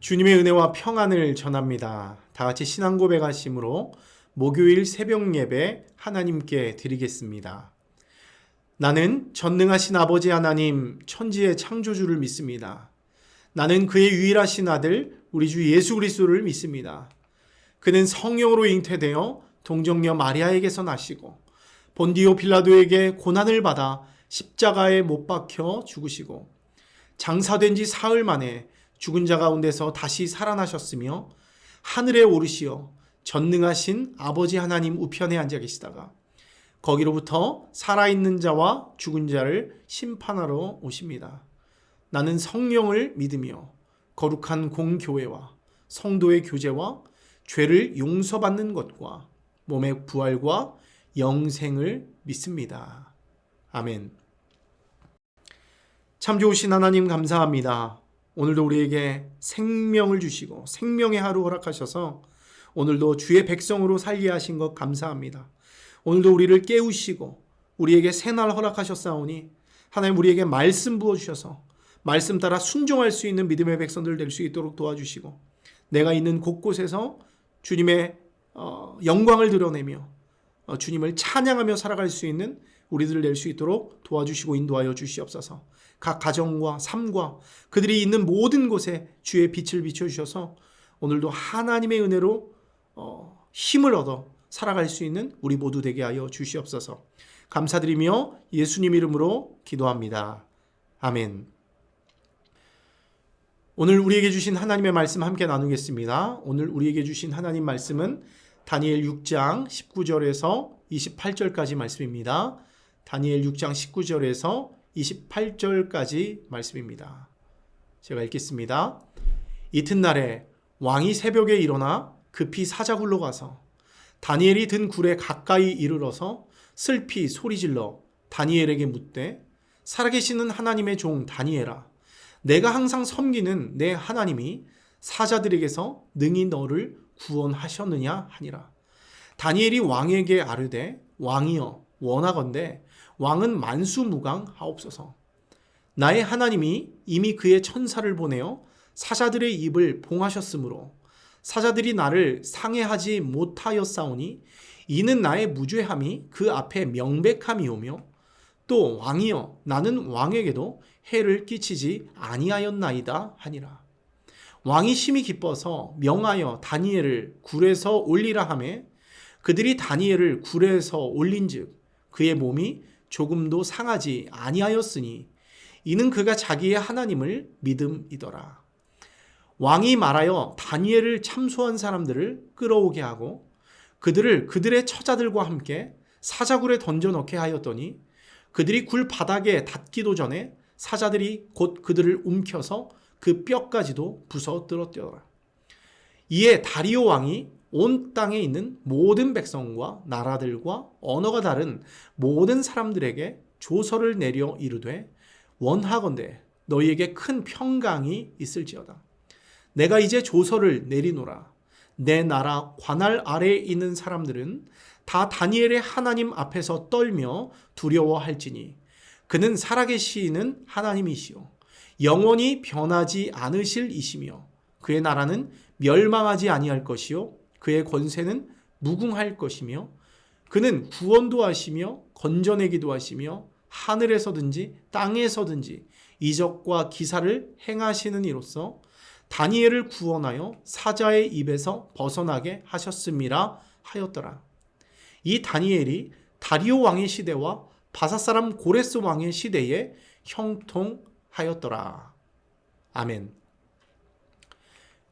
주님의 은혜와 평안을 전합니다. 다 같이 신앙 고백하심으로 목요일 새벽 예배 하나님께 드리겠습니다. 나는 전능하신 아버지 하나님 천지의 창조주를 믿습니다. 나는 그의 유일하신 아들 우리 주 예수 그리스도를 믿습니다. 그는 성령으로 잉태되어 동정녀 마리아에게서 나시고 본디오 빌라도에게 고난을 받아 십자가에 못 박혀 죽으시고 장사된 지 사흘 만에 죽은 자 가운데서 다시 살아나셨으며 하늘에 오르시어 전능하신 아버지 하나님 우편에 앉아 계시다가 거기로부터 살아있는 자와 죽은 자를 심판하러 오십니다. 나는 성령을 믿으며 거룩한 공교회와 성도의 교제와 죄를 용서받는 것과 몸의 부활과 영생을 믿습니다. 아멘. 참 좋으신 하나님 감사합니다. 오늘도 우리에게 생명을 주시고 생명의 하루 허락하셔서 오늘도 주의 백성으로 살게 하신 것 감사합니다. 오늘도 우리를 깨우시고 우리에게 새날 허락하셨사오니 하나님 우리에게 말씀 부어주셔서 말씀 따라 순종할 수 있는 믿음의 백성들 될 수 있도록 도와주시고 내가 있는 곳곳에서 주님의 영광을 드러내며 주님을 찬양하며 살아갈 수 있는 우리들을 낼 수 있도록 도와주시고 인도하여 주시옵소서. 각 가정과 삶과 그들이 있는 모든 곳에 주의 빛을 비춰주셔서 오늘도 하나님의 은혜로 힘을 얻어 살아갈 수 있는 우리 모두 되게 하여 주시옵소서. 감사드리며 예수님 이름으로 기도합니다. 아멘. 오늘 우리에게 주신 하나님의 말씀 함께 나누겠습니다. 오늘 우리에게 주신 하나님 말씀은 다니엘 6장 19절에서 28절까지 말씀입니다. 다니엘 6장 19절에서 28절까지 말씀입니다. 제가 읽겠습니다. 이튿날에 왕이 새벽에 일어나 급히 사자굴로 가서 다니엘이 든 굴에 가까이 이르러서 슬피 소리질러 다니엘에게 묻되 살아계시는 하나님의 종 다니엘아, 내가 항상 섬기는 내 하나님이 사자들에게서 능히 너를 구원하셨느냐 하니라. 다니엘이 왕에게 아뢰되 왕이여 원하건대 왕은 만수무강하옵소서. 나의 하나님이 이미 그의 천사를 보내어 사자들의 입을 봉하셨으므로 사자들이 나를 상해하지 못하였사오니 이는 나의 무죄함이 그 앞에 명백함이오며 또 왕이여 나는 왕에게도 해를 끼치지 아니하였나이다 하니라. 왕이 심히 기뻐서 명하여 다니엘을 굴에서 올리라 하매 그들이 다니엘을 굴에서 올린즉 그의 몸이 조금도 상하지 아니하였으니 이는 그가 자기의 하나님을 믿음이더라. 왕이 말하여 다니엘을 참소한 사람들을 끌어오게 하고 그들을 그들의 처자들과 함께 사자굴에 던져넣게 하였더니 그들이 굴 바닥에 닿기도 전에 사자들이 곧 그들을 움켜서 그 뼈까지도 부서뜨렸더라. 이에 다리오 왕이 온 땅에 있는 모든 백성과 나라들과 언어가 다른 모든 사람들에게 조서를 내려 이르되 원하건대 너희에게 큰 평강이 있을지어다. 내가 이제 조서를 내리노라. 내 나라 관할 아래에 있는 사람들은 다 다니엘의 하나님 앞에서 떨며 두려워할지니 그는 살아계시는 하나님이시요 영원히 변하지 않으실 이시며 그의 나라는 멸망하지 아니할 것이요 그의 권세는 무궁할 것이며 그는 구원도 하시며 건져내기도 하시며 하늘에서든지 땅에서든지 이적과 기사를 행하시는 이로써 다니엘을 구원하여 사자의 입에서 벗어나게 하셨음이라 하였더라. 이 다니엘이 다리오 왕의 시대와 바사 사람 고레스 왕의 시대에 형통하였더라. 아멘.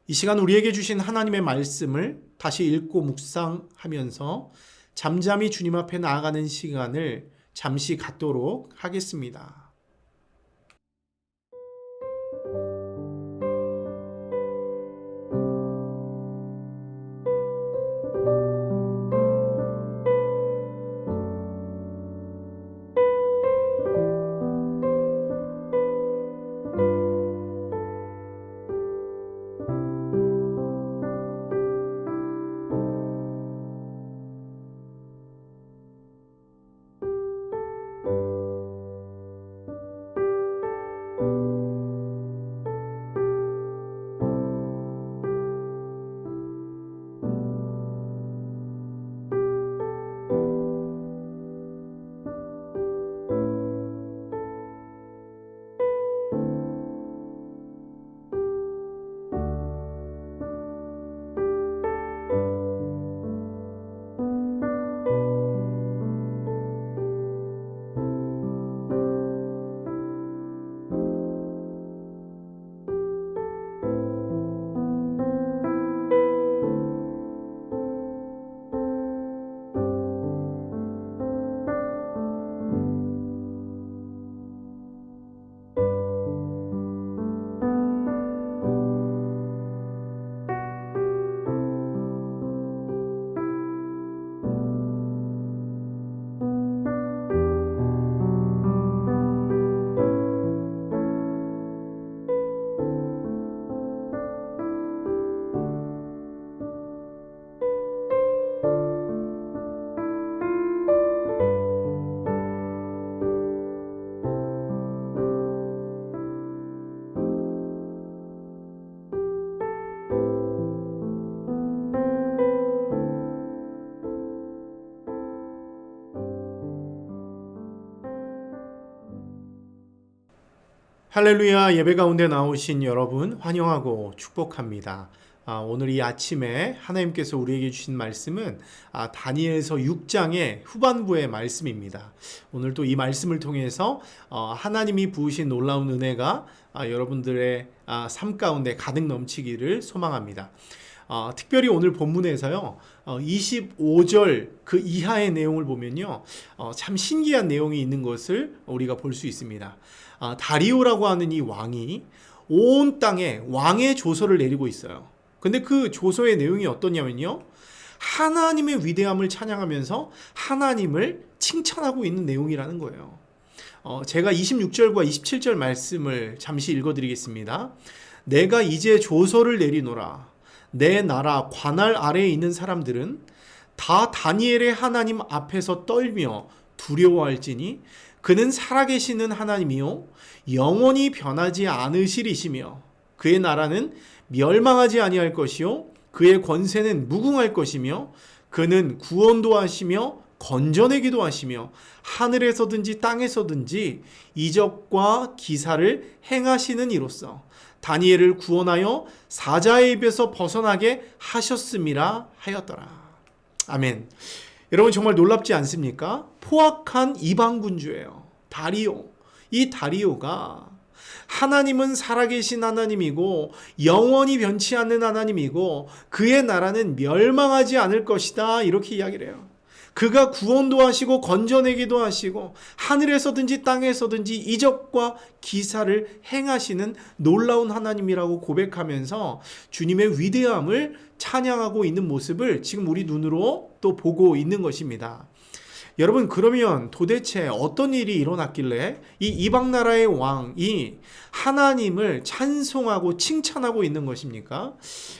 이 시간 우리에게 주신 하나님의 말씀을 다시 읽고 묵상하면서 잠잠히 주님 앞에 나아가는 시간을 잠시 갖도록 하겠습니다. 할렐루야. 예배 가운데 나오신 여러분 환영하고 축복합니다. 오늘 이 아침에 하나님께서 우리에게 주신 말씀은 다니엘서 6장의 후반부의 말씀입니다. 오늘 또 이 말씀을 통해서 하나님이 부으신 놀라운 은혜가 여러분들의 삶 가운데 가득 넘치기를 소망합니다. 특별히 오늘 본문에서요 25절 그 이하의 내용을 보면요 참 신기한 내용이 있는 것을 우리가 볼 수 있습니다. 다리오라고 하는 이 왕이 온 땅에 왕의 조서를 내리고 있어요. 근데 그 조서의 내용이 어떠냐면요 하나님의 위대함을 찬양하면서 하나님을 칭찬하고 있는 내용이라는 거예요. 제가 26절과 27절 말씀을 잠시 읽어드리겠습니다. 내가 이제 조서를 내리노라. 내 나라 관할 아래에 있는 사람들은 다 다니엘의 하나님 앞에서 떨며 두려워할지니 그는 살아계시는 하나님이요 영원히 변하지 않으시리시며 그의 나라는 멸망하지 아니할 것이요 그의 권세는 무궁할 것이며 그는 구원도 하시며 건져내기도 하시며 하늘에서든지 땅에서든지 이적과 기사를 행하시는 이로써 다니엘을 구원하여 사자의 입에서 벗어나게 하셨음이라 하였더라. 아멘. 여러분 정말 놀랍지 않습니까? 포악한 이방 군주예요. 다리오. 이 다리오가 하나님은 살아계신 하나님이고 영원히 변치 않는 하나님이고 그의 나라는 멸망하지 않을 것이다 이렇게 이야기를 해요. 그가 구원도 하시고 건져내기도 하시고 하늘에서든지 땅에서든지 이적과 기사를 행하시는 놀라운 하나님이라고 고백하면서 주님의 위대함을 찬양하고 있는 모습을 지금 우리 눈으로 또 보고 있는 것입니다. 여러분 그러면 도대체 어떤 일이 일어났길래 이 이방 나라의 왕이 하나님을 찬송하고 칭찬하고 있는 것입니까?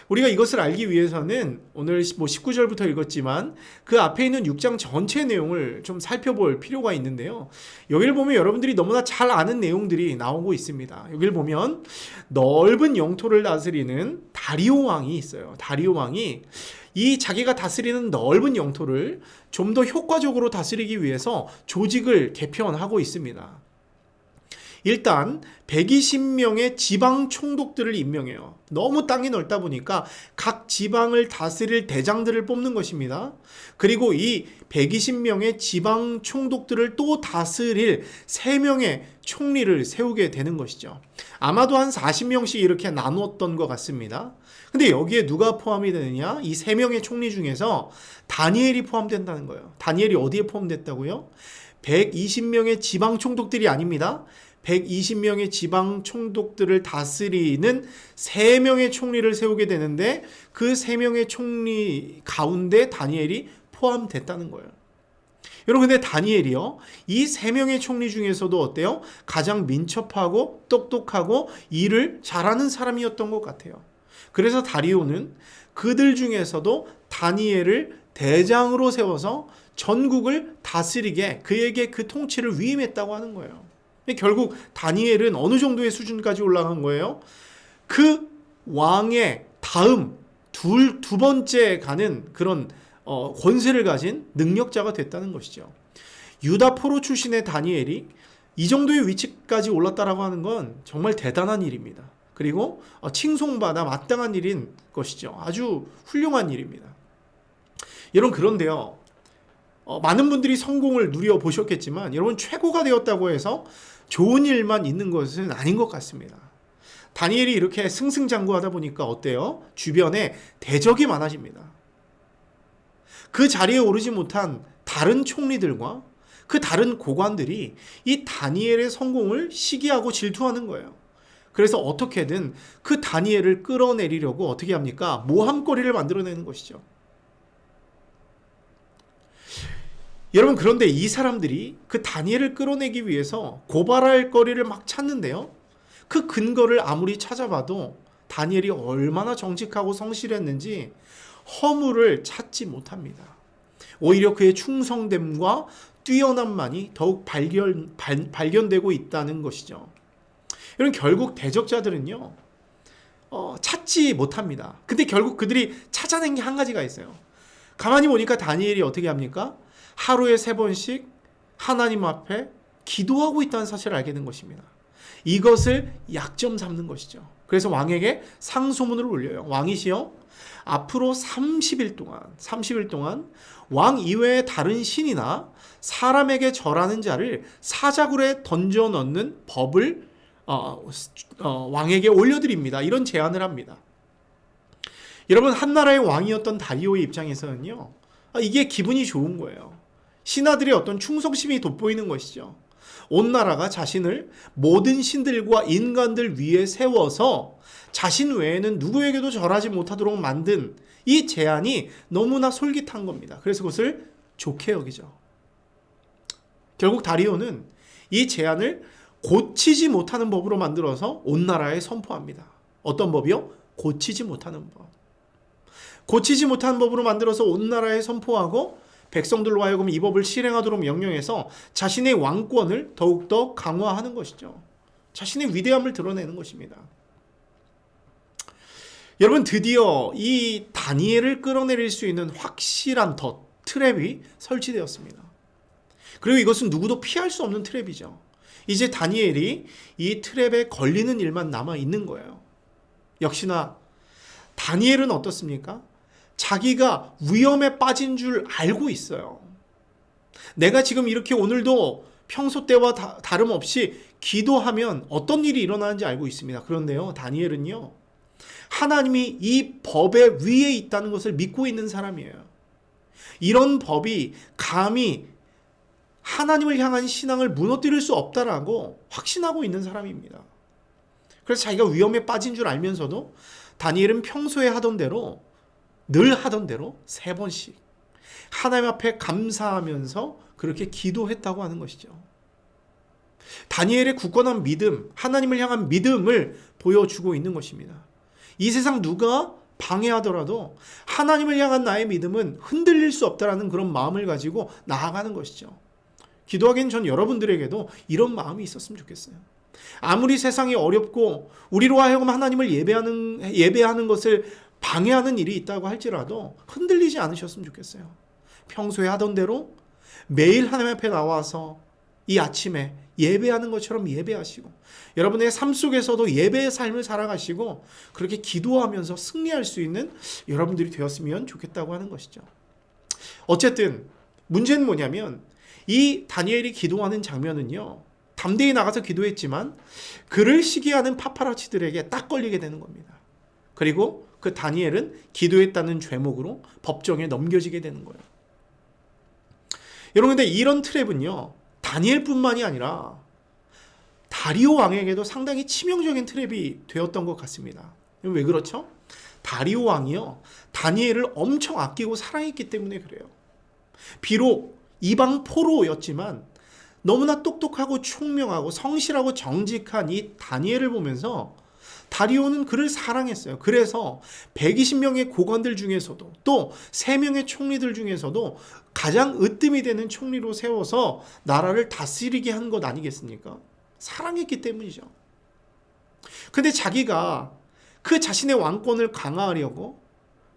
우리가 이것을 알기 위해서는 오늘 19절부터 읽었지만 그 앞에 있는 6장 전체 내용을 좀 살펴볼 필요가 있는데요. 여기를 보면 여러분들이 너무나 잘 아는 내용들이 나오고 있습니다. 여기를 보면 넓은 영토를 다스리는 다리오 왕이 있어요. 다리오 왕이 이 자기가 다스리는 넓은 영토를 좀 더 효과적으로 다스리기 위해서 조직을 개편하고 있습니다. 일단 120명의 지방 총독들을 임명해요. 너무 땅이 넓다 보니까 각 지방을 다스릴 대장들을 뽑는 것입니다. 그리고 이 120명의 지방 총독들을 또 다스릴 3명의 총리를 세우게 되는 것이죠. 아마도 한 40명씩 이렇게 나누었던 것 같습니다. 근데 여기에 누가 포함이 되느냐? 이 3명의 총리 중에서 다니엘이 포함된다는 거예요. 다니엘이 어디에 포함됐다고요? 120명의 지방 총독들이 아닙니다. 120명의 지방 총독들을 다스리는 3명의 총리를 세우게 되는데 그 3명의 총리 가운데 다니엘이 포함됐다는 거예요. 여러분 근데 다니엘이요 이 3명의 총리 중에서도 어때요? 가장 민첩하고 똑똑하고 일을 잘하는 사람이었던 것 같아요. 그래서 다리오는 그들 중에서도 다니엘을 대장으로 세워서 전국을 다스리게 그에게 그 통치를 위임했다고 하는 거예요. 결국 다니엘은 어느 정도의 수준까지 올라간 거예요? 그 왕의 다음 두 번째 가는 그런 권세를 가진 능력자가 됐다는 것이죠. 유다 포로 출신의 다니엘이 이 정도의 위치까지 올랐다라고 하는 건 정말 대단한 일입니다. 그리고 칭송받아 마땅한 일인 것이죠. 아주 훌륭한 일입니다. 여러분 그런데요. 많은 분들이 성공을 누려보셨겠지만 여러분 최고가 되었다고 해서 좋은 일만 있는 것은 아닌 것 같습니다. 다니엘이 이렇게 승승장구하다 보니까 어때요? 주변에 대적이 많아집니다. 그 자리에 오르지 못한 다른 총리들과 그 다른 고관들이 이 다니엘의 성공을 시기하고 질투하는 거예요. 그래서 어떻게든 그 다니엘을 끌어내리려고 어떻게 합니까? 모함거리를 만들어내는 것이죠. 여러분 그런데 이 사람들이 그 다니엘을 끌어내기 위해서 고발할 거리를 막 찾는데요. 그 근거를 아무리 찾아봐도 다니엘이 얼마나 정직하고 성실했는지 허물을 찾지 못합니다. 오히려 그의 충성됨과 뛰어남만이 더욱 발견되고 있다는 것이죠. 여러분 결국 대적자들은요 찾지 못합니다. 근데 결국 그들이 찾아낸 게 한 가지가 있어요. 가만히 보니까 다니엘이 어떻게 합니까? 하루에 3번씩 하나님 앞에 기도하고 있다는 사실을 알게 된 것입니다. 이것을 약점 삼는 것이죠. 그래서 왕에게 상소문을 올려요. 왕이시여, 앞으로 30일 동안 왕 이외의 다른 신이나 사람에게 절하는 자를 사자굴에 던져 넣는 법을 왕에게 올려드립니다. 이런 제안을 합니다. 여러분, 한 나라의 왕이었던 다리오의 입장에서는요, 이게 기분이 좋은 거예요. 신하들의 어떤 충성심이 돋보이는 것이죠. 온 나라가 자신을 모든 신들과 인간들 위에 세워서 자신 외에는 누구에게도 절하지 못하도록 만든 이 제안이 너무나 솔깃한 겁니다. 그래서 그것을 좋게 여기죠. 결국 다리오는 이 제안을 고치지 못하는 법으로 만들어서 온 나라에 선포합니다. 어떤 법이요? 고치지 못하는 법. 고치지 못하는 법으로 만들어서 온 나라에 선포하고 백성들로 하여금 이 법을 실행하도록 명령해서 자신의 왕권을 더욱더 강화하는 것이죠. 자신의 위대함을 드러내는 것입니다. 여러분, 드디어 이 다니엘을 끌어내릴 수 있는 확실한 트랩이 설치되었습니다. 그리고 이것은 누구도 피할 수 없는 트랩이죠. 이제 다니엘이 이 트랩에 걸리는 일만 남아 있는 거예요. 역시나 다니엘은 어떻습니까? 자기가 위험에 빠진 줄 알고 있어요. 내가 지금 이렇게 오늘도 평소 때와 다름없이 기도하면 어떤 일이 일어나는지 알고 있습니다. 그런데요, 다니엘은요, 하나님이 이 법의 위에 있다는 것을 믿고 있는 사람이에요. 이런 법이 감히 하나님을 향한 신앙을 무너뜨릴 수 없다라고 확신하고 있는 사람입니다. 그래서 자기가 위험에 빠진 줄 알면서도 다니엘은 평소에 하던 대로, 늘 하던 대로 3번씩 하나님 앞에 감사하면서 그렇게 기도했다고 하는 것이죠. 다니엘의 굳건한 믿음, 하나님을 향한 믿음을 보여주고 있는 것입니다. 이 세상 누가 방해하더라도 하나님을 향한 나의 믿음은 흔들릴 수 없다라는 그런 마음을 가지고 나아가는 것이죠. 기도하기엔 전 여러분들에게도 이런 마음이 있었으면 좋겠어요. 아무리 세상이 어렵고 우리로 하여금 하나님을 예배하는 것을 방해하는 일이 있다고 할지라도 흔들리지 않으셨으면 좋겠어요. 평소에 하던 대로 매일 하나님 앞에 나와서 이 아침에 예배하는 것처럼 예배하시고, 여러분의 삶 속에서도 예배의 삶을 살아가시고 그렇게 기도하면서 승리할 수 있는 여러분들이 되었으면 좋겠다고 하는 것이죠. 어쨌든 문제는 뭐냐면, 이 다니엘이 기도하는 장면은요, 담대히 나가서 기도했지만 그를 시기하는 파파라치들에게 딱 걸리게 되는 겁니다. 그리고 그 다니엘은 기도했다는 죄목으로 법정에 넘겨지게 되는 거예요. 여러분, 근데 이런 트랩은요, 다니엘뿐만이 아니라 다리오 왕에게도 상당히 치명적인 트랩이 되었던 것 같습니다. 왜 그렇죠? 다리오 왕이요, 다니엘을 엄청 아끼고 사랑했기 때문에 그래요. 비록 이방 포로였지만 너무나 똑똑하고 총명하고 성실하고 정직한 이 다니엘을 보면서 다리오는 그를 사랑했어요. 그래서 120명의 고관들 중에서도 또 3명의 총리들 중에서도 가장 으뜸이 되는 총리로 세워서 나라를 다스리게 한 것 아니겠습니까? 사랑했기 때문이죠. 근데 자기가 그 자신의 왕권을 강화하려고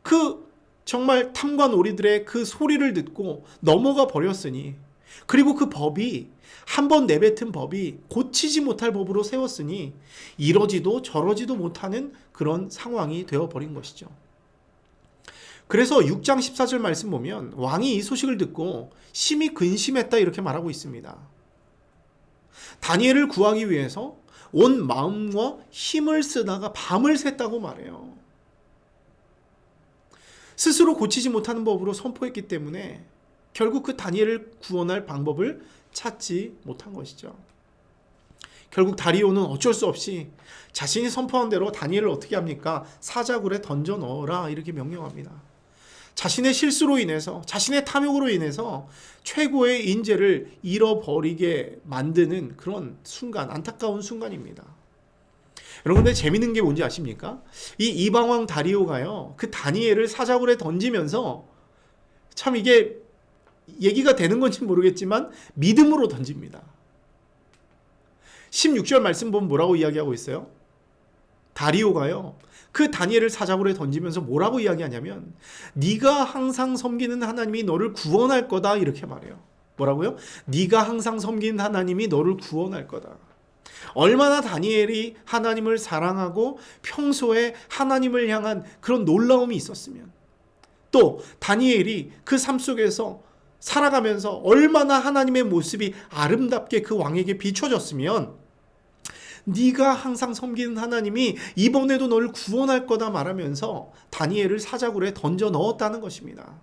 그 정말 탐관오리들의 그 소리를 듣고 넘어가 버렸으니, 그리고 그 법이 한번 내뱉은 법이 고치지 못할 법으로 세웠으니 이러지도 저러지도 못하는 그런 상황이 되어버린 것이죠. 그래서 6장 14절 말씀 보면 왕이 이 소식을 듣고 심히 근심했다 이렇게 말하고 있습니다. 다니엘을 구하기 위해서 온 마음과 힘을 쓰다가 밤을 샜다고 말해요. 스스로 고치지 못하는 법으로 선포했기 때문에 결국 그 다니엘을 구원할 방법을 찾지 못한 것이죠. 결국 다리오는 어쩔 수 없이 자신이 선포한 대로 다니엘을 어떻게 합니까? 사자굴에 던져 넣어라 이렇게 명령합니다. 자신의 실수로 인해서, 자신의 탐욕으로 인해서 최고의 인재를 잃어버리게 만드는 그런 순간, 안타까운 순간입니다. 여러분, 근데 재밌는 게 뭔지 아십니까? 이 이방왕 다리오가요, 그 다니엘을 사자굴에 던지면서, 참 이게 얘기가 되는 건지 모르겠지만 믿음으로 던집니다. 16절 말씀 보면 뭐라고 이야기하고 있어요? 다리오가요, 그 다니엘을 사자굴에 던지면서 뭐라고 이야기하냐면, 네가 항상 섬기는 하나님이 너를 구원할 거다 이렇게 말해요. 뭐라고요? 네가 항상 섬기는 하나님이 너를 구원할 거다. 얼마나 다니엘이 하나님을 사랑하고 평소에 하나님을 향한 그런 놀라움이 있었으면, 또 다니엘이 그 삶 속에서 살아가면서 얼마나 하나님의 모습이 아름답게 그 왕에게 비춰졌으면, 네가 항상 섬기는 하나님이 이번에도 너를 구원할 거다 말하면서 다니엘을 사자굴에 던져 넣었다는 것입니다.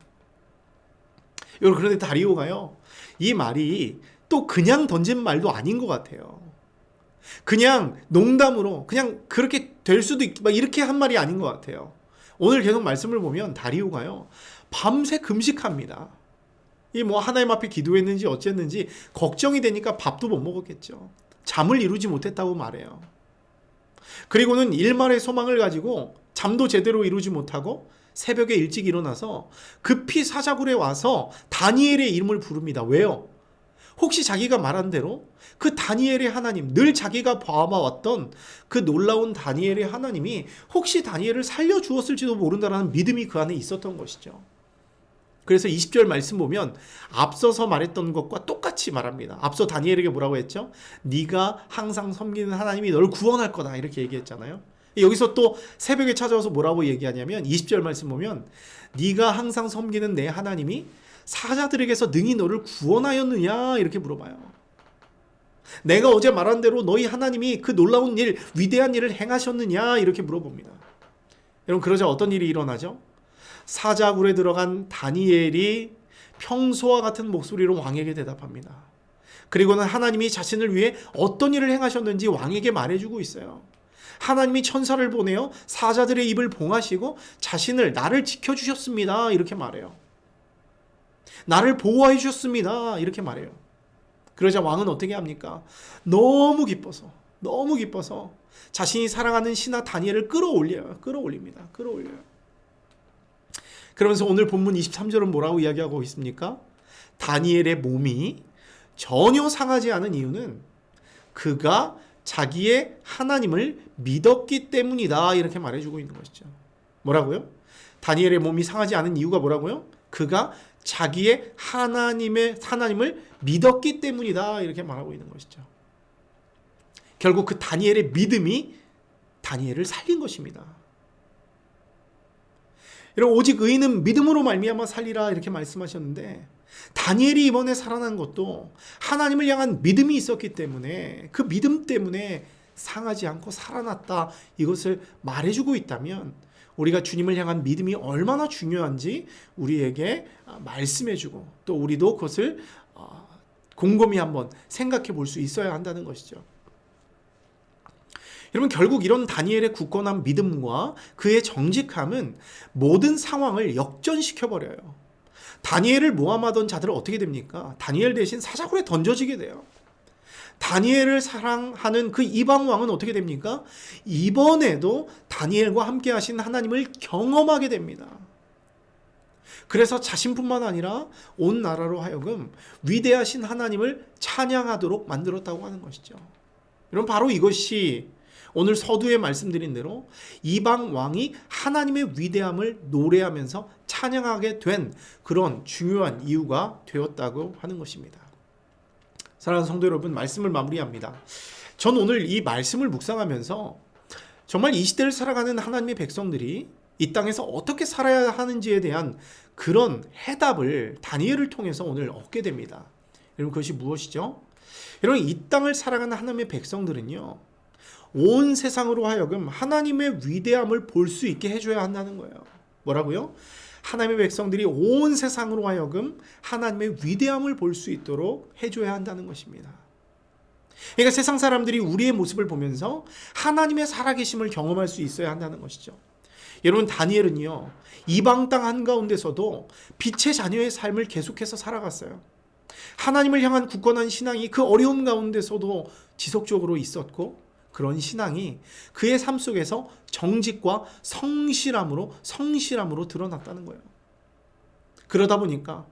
여러분, 그런데 다리오가요, 이 말이 또 그냥 던진 말도 아닌 것 같아요. 그냥 농담으로 그냥 그렇게 될 수도 있고 막 이렇게 한 말이 아닌 것 같아요. 오늘 계속 말씀을 보면 다리오가요, 밤새 금식합니다. 이 뭐 하나님 앞에 기도했는지 어쨌는지 걱정이 되니까 밥도 못 먹었겠죠. 잠을 이루지 못했다고 말해요. 그리고는 일말의 소망을 가지고 잠도 제대로 이루지 못하고 새벽에 일찍 일어나서 급히 사자굴에 와서 다니엘의 이름을 부릅니다. 왜요? 혹시 자기가 말한 대로 그 다니엘의 하나님, 늘 자기가 봐왔던 그 놀라운 다니엘의 하나님이 혹시 다니엘을 살려주었을지도 모른다는 믿음이 그 안에 있었던 것이죠. 그래서 20절 말씀 보면 앞서서 말했던 것과 똑같이 말합니다. 앞서 다니엘에게 뭐라고 했죠? 네가 항상 섬기는 하나님이 너를 구원할 거다, 이렇게 얘기했잖아요. 여기서 또 새벽에 찾아와서 뭐라고 얘기하냐면 20절 말씀 보면 네가 항상 섬기는 내 하나님이 사자들에게서 능히 너를 구원하였느냐, 이렇게 물어봐요. 내가 어제 말한 대로 너희 하나님이 그 놀라운 일, 위대한 일을 행하셨느냐, 이렇게 물어봅니다. 여러분, 그러자 어떤 일이 일어나죠? 사자굴에 들어간 다니엘이 평소와 같은 목소리로 왕에게 대답합니다. 그리고는 하나님이 자신을 위해 어떤 일을 행하셨는지 왕에게 말해주고 있어요. 하나님이 천사를 보내어 사자들의 입을 봉하시고 나를 지켜주셨습니다, 이렇게 말해요. 나를 보호해 주셨습니다, 이렇게 말해요. 그러자 왕은 어떻게 합니까? 너무 기뻐서 자신이 사랑하는 신하 다니엘을 끌어올립니다. 그러면서 오늘 본문 23절은 뭐라고 이야기하고 있습니까? 다니엘의 몸이 전혀 상하지 않은 이유는 그가 자기의 하나님을 믿었기 때문이다, 이렇게 말해주고 있는 것이죠. 뭐라고요? 다니엘의 몸이 상하지 않은 이유가 뭐라고요? 그가 자기의 하나님을 믿었기 때문이다, 이렇게 말하고 있는 것이죠. 결국 그 다니엘의 믿음이 다니엘을 살린 것입니다. 여러분, 오직 의인은 믿음으로 말미암아 살리라, 이렇게 말씀하셨는데 다니엘이 이번에 살아난 것도 하나님을 향한 믿음이 있었기 때문에, 그 믿음 때문에 상하지 않고 살아났다, 이것을 말해주고 있다면 우리가 주님을 향한 믿음이 얼마나 중요한지 우리에게 말씀해주고, 또 우리도 그것을 곰곰이 한번 생각해 볼 수 있어야 한다는 것이죠. 여러분, 결국 이런 다니엘의 굳건한 믿음과 그의 정직함은 모든 상황을 역전시켜버려요. 다니엘을 모함하던 자들은 어떻게 됩니까? 다니엘 대신 사자굴에 던져지게 돼요. 다니엘을 사랑하는 그 이방 왕은 어떻게 됩니까? 이번에도 다니엘과 함께 하신 하나님을 경험하게 됩니다. 그래서 자신뿐만 아니라 온 나라로 하여금 위대하신 하나님을 찬양하도록 만들었다고 하는 것이죠. 여러분, 바로 이것이 오늘 서두에 말씀드린 대로 이방 왕이 하나님의 위대함을 노래하면서 찬양하게 된 그런 중요한 이유가 되었다고 하는 것입니다. 사랑하는 성도 여러분, 말씀을 마무리합니다. 전 오늘 이 말씀을 묵상하면서 정말 이 시대를 살아가는 하나님의 백성들이 이 땅에서 어떻게 살아야 하는지에 대한 그런 해답을 다니엘을 통해서 오늘 얻게 됩니다. 여러분, 그것이 무엇이죠? 여러분, 이 땅을 살아가는 하나님의 백성들은요, 온 세상으로 하여금 하나님의 위대함을 볼 수 있게 해줘야 한다는 거예요. 뭐라고요? 하나님의 백성들이 온 세상으로 하여금 하나님의 위대함을 볼 수 있도록 해줘야 한다는 것입니다. 그러니까 세상 사람들이 우리의 모습을 보면서 하나님의 살아계심을 경험할 수 있어야 한다는 것이죠. 여러분, 다니엘은요, 이방 땅 한가운데서도 빛의 자녀의 삶을 계속해서 살아갔어요. 하나님을 향한 굳건한 신앙이 그 어려움 가운데서도 지속적으로 있었고, 그런 신앙이 그의 삶 속에서 정직과 성실함으로 드러났다는 거예요. 그러다 보니까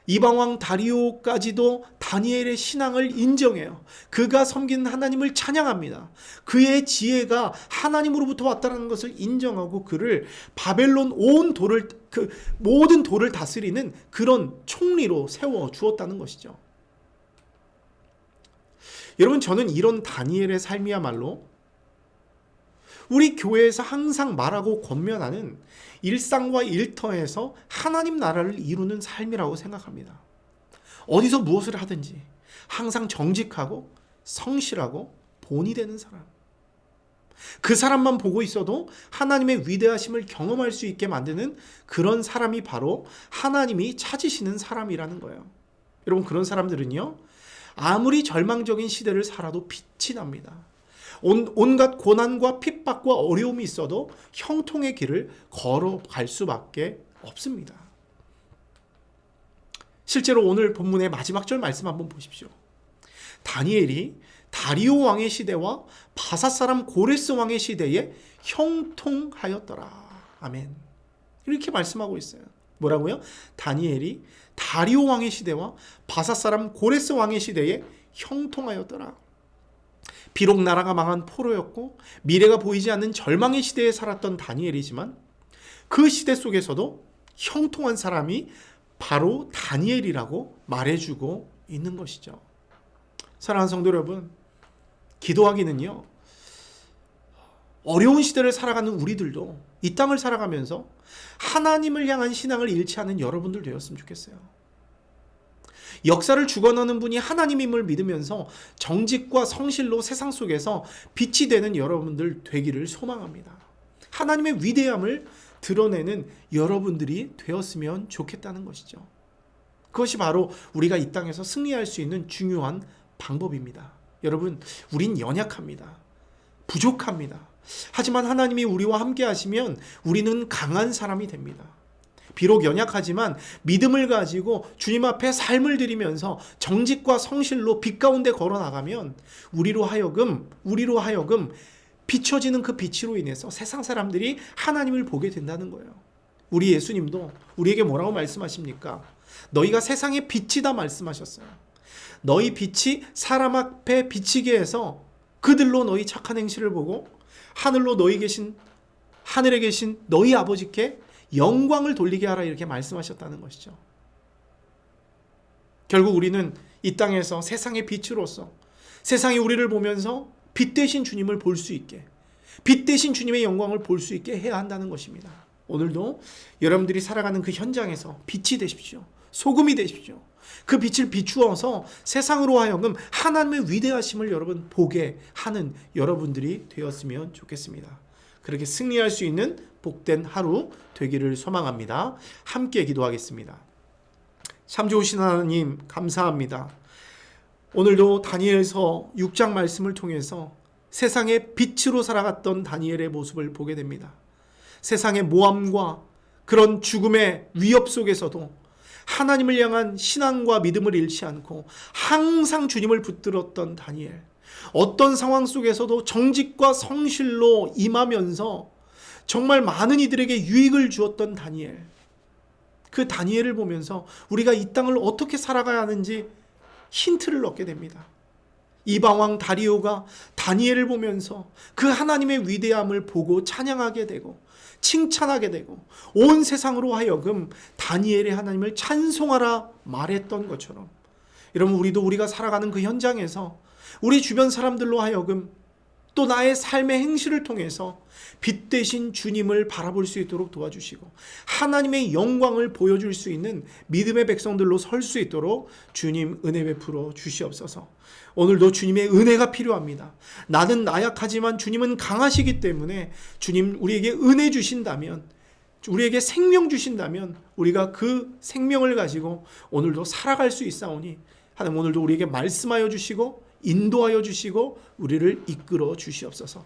이방왕 다리오까지도 다니엘의 신앙을 인정해요. 그가 섬기는 하나님을 찬양합니다. 그의 지혜가 하나님으로부터 왔다는 것을 인정하고 그를 바벨론 모든 돌을 다스리는 그런 총리로 세워 주었다는 것이죠. 여러분, 저는 이런 다니엘의 삶이야말로 우리 교회에서 항상 말하고 권면하는 일상과 일터에서 하나님 나라를 이루는 삶이라고 생각합니다. 어디서 무엇을 하든지 항상 정직하고 성실하고 본이 되는 사람, 그 사람만 보고 있어도 하나님의 위대하심을 경험할 수 있게 만드는 그런 사람이 바로 하나님이 찾으시는 사람이라는 거예요. 여러분, 그런 사람들은요, 아무리 절망적인 시대를 살아도 빛이 납니다. 온갖 고난과 핍박과 어려움이 있어도 형통의 길을 걸어갈 수밖에 없습니다. 실제로 오늘 본문의 마지막 절 말씀 한번 보십시오. 다니엘이 다리오 왕의 시대와 바사 사람 고레스 왕의 시대에 형통하였더라. 아멘. 이렇게 말씀하고 있어요. 뭐라고요? 다니엘이 다리오 왕의 시대와 바사 사람 고레스 왕의 시대에 형통하였더라. 비록 나라가 망한 포로였고 미래가 보이지 않는 절망의 시대에 살았던 다니엘이지만 그 시대 속에서도 형통한 사람이 바로 다니엘이라고 말해주고 있는 것이죠. 사랑하는 성도 여러분, 기도하기는요, 어려운 시대를 살아가는 우리들도 이 땅을 살아가면서 하나님을 향한 신앙을 잃지 않은 여러분들 되었으면 좋겠어요. 역사를 주관하는 분이 하나님임을 믿으면서 정직과 성실로 세상 속에서 빛이 되는 여러분들 되기를 소망합니다. 하나님의 위대함을 드러내는 여러분들이 되었으면 좋겠다는 것이죠. 그것이 바로 우리가 이 땅에서 승리할 수 있는 중요한 방법입니다. 여러분, 우린 연약합니다. 부족합니다. 하지만 하나님이 우리와 함께 하시면 우리는 강한 사람이 됩니다. 비록 연약하지만 믿음을 가지고 주님 앞에 삶을 드리면서 정직과 성실로 빛 가운데 걸어나가면 우리로 하여금 비춰지는 그 빛으로 인해서 세상 사람들이 하나님을 보게 된다는 거예요. 우리 예수님도 우리에게 뭐라고 말씀하십니까? 너희가 세상의 빛이다 말씀하셨어요. 너희 빛이 사람 앞에 비치게 해서 그들로 너희 착한 행실을 보고 하늘에 계신 너희 아버지께 영광을 돌리게 하라, 이렇게 말씀하셨다는 것이죠. 결국 우리는 이 땅에서 세상의 빛으로서 세상이 우리를 보면서 빛 대신 주님을 볼 수 있게, 빛 대신 주님의 영광을 볼 수 있게 해야 한다는 것입니다. 오늘도 여러분들이 살아가는 그 현장에서 빛이 되십시오. 소금이 되십시오. 그 빛을 비추어서 세상으로 하여금 하나님의 위대하심을 여러분 보게 하는 여러분들이 되었으면 좋겠습니다. 그렇게 승리할 수 있는 복된 하루 되기를 소망합니다. 함께 기도하겠습니다. 참 좋으신 하나님, 감사합니다. 오늘도 다니엘서 6장 말씀을 통해서 세상의 빛으로 살아갔던 다니엘의 모습을 보게 됩니다. 세상의 모함과 그런 죽음의 위협 속에서도 하나님을 향한 신앙과 믿음을 잃지 않고 항상 주님을 붙들었던 다니엘, 어떤 상황 속에서도 정직과 성실로 임하면서 정말 많은 이들에게 유익을 주었던 다니엘, 그 다니엘을 보면서 우리가 이 땅을 어떻게 살아가야 하는지 힌트를 얻게 됩니다. 이방왕 다리오가 다니엘을 보면서 그 하나님의 위대함을 보고 찬양하게 되고 칭찬하게 되고 온 세상으로 하여금 다니엘의 하나님을 찬송하라 말했던 것처럼, 여러분, 우리가 살아가는 그 현장에서 우리 주변 사람들로 하여금 또 나의 삶의 행실을 통해서 빛 대신 주님을 바라볼 수 있도록 도와주시고 하나님의 영광을 보여줄 수 있는 믿음의 백성들로 설 수 있도록 주님 은혜 베풀어 주시옵소서. 오늘도 주님의 은혜가 필요합니다. 나는 나약하지만 주님은 강하시기 때문에 주님 우리에게 은혜 주신다면, 우리에게 생명 주신다면 우리가 그 생명을 가지고 오늘도 살아갈 수 있사오니 하나님 오늘도 우리에게 말씀하여 주시고 인도하여 주시고 우리를 이끌어 주시옵소서.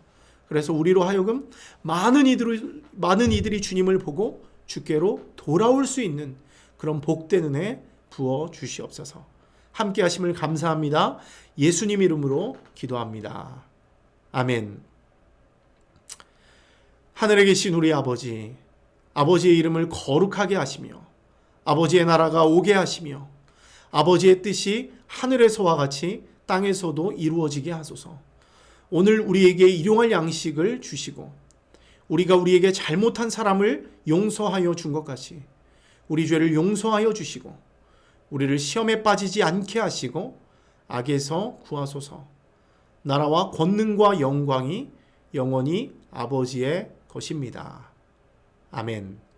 그래서 우리로 하여금 많은 이들이 주님을 보고 주께로 돌아올 수 있는 그런 복된 은혜 부어 주시옵소서. 함께 하심을 감사합니다. 예수님 이름으로 기도합니다. 아멘. 하늘에 계신 우리 아버지, 아버지의 이름을 거룩하게 하시며 아버지의 나라가 오게 하시며 아버지의 뜻이 하늘에서와 같이 땅에서도 이루어지게 하소서. 오늘 우리에게 일용할 양식을 주시고 우리가 우리에게 잘못한 사람을 용서하여 준 것 같이 우리 죄를 용서하여 주시고 우리를 시험에 빠지지 않게 하시고 악에서 구하소서. 나라와 권능과 영광이 영원히 아버지의 것입니다. 아멘.